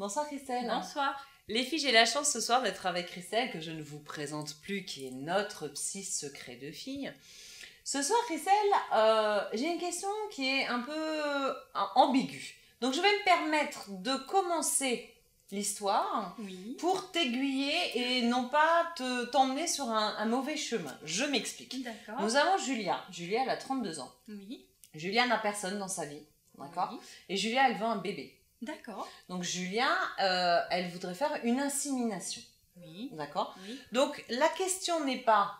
Bonsoir Christelle. Bonsoir. Les filles, j'ai la chance ce soir d'être avec Christelle, que je ne vous présente plus, qui est notre psy secret de fille. Ce soir, Christelle, j'ai une question qui est un peu ambiguë. Donc je vais me permettre de commencer l'histoire pour t'aiguiller et non pas t'emmener sur un mauvais chemin. Je m'explique. D'accord. Nous avons Julia. Julia, elle a 32 ans. Oui. Julia n'a personne dans sa vie. D'accord. Oui. Et Julia, elle veut un bébé. D'accord. Donc Julia, elle voudrait faire une insémination. Oui. D'accord. Oui. Donc la question n'est pas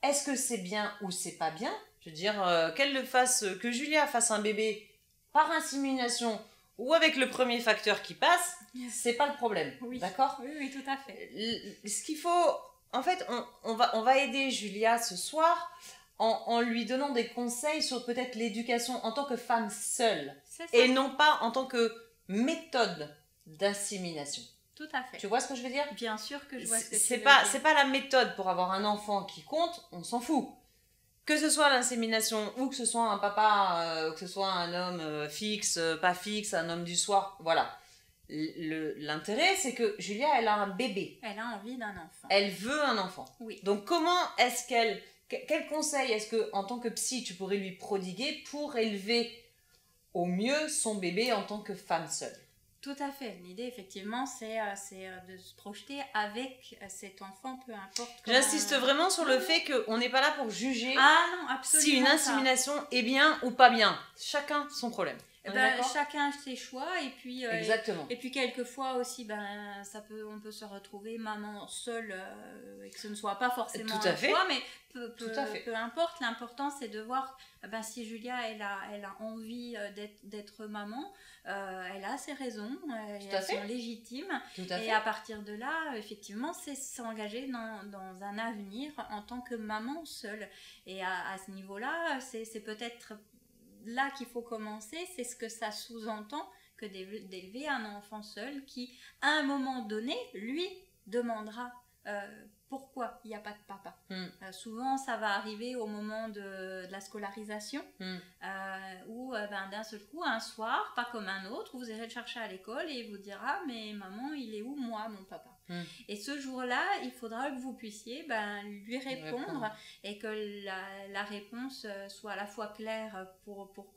est-ce que c'est bien ou c'est pas bien. Je veux dire, que Julia fasse un bébé par insémination ou avec le premier facteur qui passe, c'est pas le problème. Oui. D'accord. Oui, oui, tout à fait. Ce qu'il faut, en fait, on va aider Julia ce soir en lui donnant des conseils sur peut-être l'éducation en tant que femme seule et non pas en tant que méthode d'insémination. Tout à fait. Tu vois ce que je veux dire? Bien sûr que je vois ce que tu veux C'est dire. pas la méthode pour avoir un enfant qui compte, on s'en fout. Que ce soit l'insémination ou que ce soit un papa, que ce soit un homme fixe, pas fixe, un homme du soir, voilà. L'intérêt, c'est que Julia, elle a un bébé. Elle a envie d'un enfant. Elle veut un enfant. Oui. Donc comment est-ce quel conseil est-ce que, en tant que psy, tu pourrais lui prodiguer pour élever au mieux son bébé en tant que femme seule? Tout à fait. L'idée, effectivement, c'est de se projeter avec cet enfant, peu importe. J'insiste vraiment sur le fait qu'on n'est pas là pour juger si une insémination est bien ou pas bien. Chacun son problème. Chacun ses choix et puis exactement. Et puis quelquefois aussi on peut se retrouver maman seule et que ce ne soit pas forcément un choix, mais peu importe. L'important c'est de voir si Julia elle a envie d'être maman, elle a ses raisons, elles sont légitimes, et à partir de là effectivement c'est s'engager dans un avenir en tant que maman seule, et à ce niveau là c'est peut-être là qu'il faut commencer. C'est ce que ça sous-entend que d'élever un enfant seul qui, à un moment donné, lui demandera pourquoi il n'y a pas de papa. Souvent, ça va arriver au moment de la scolarisation, où d'un seul coup, un soir, pas comme un autre, vous irez le chercher à l'école et il vous dira « mais maman, il est où moi, mon papa ?» Et ce jour-là, il faudra que vous puissiez lui répondre et que la réponse soit à la fois claire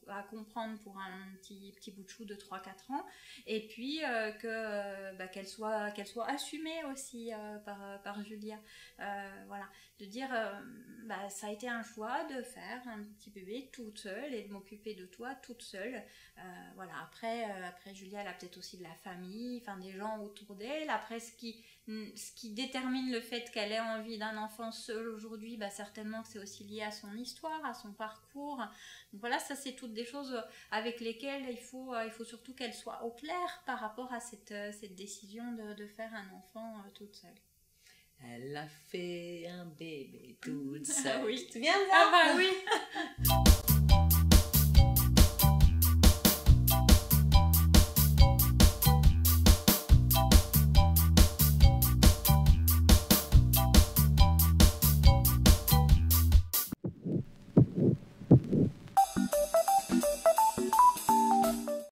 à comprendre pour un petit bout de chou de 3-4 ans, et puis qu'elle soit assumée aussi par Julia. Voilà, de dire ça a été un choix de faire un petit bébé toute seule et de m'occuper de toi toute seule. Voilà, après Julia, elle a peut-être aussi de la famille, des gens autour d'elle. Après, ce qui détermine le fait qu'elle ait envie d'un enfant seul aujourd'hui, certainement que c'est aussi lié à son histoire, à son parcours. Donc voilà, ça c'est toutes des choses avec lesquelles il faut surtout qu'elle soit au clair par rapport à cette décision de faire un enfant toute seule. Elle a fait un bébé toute seule. Oui. Tu viens de Ah bah oui.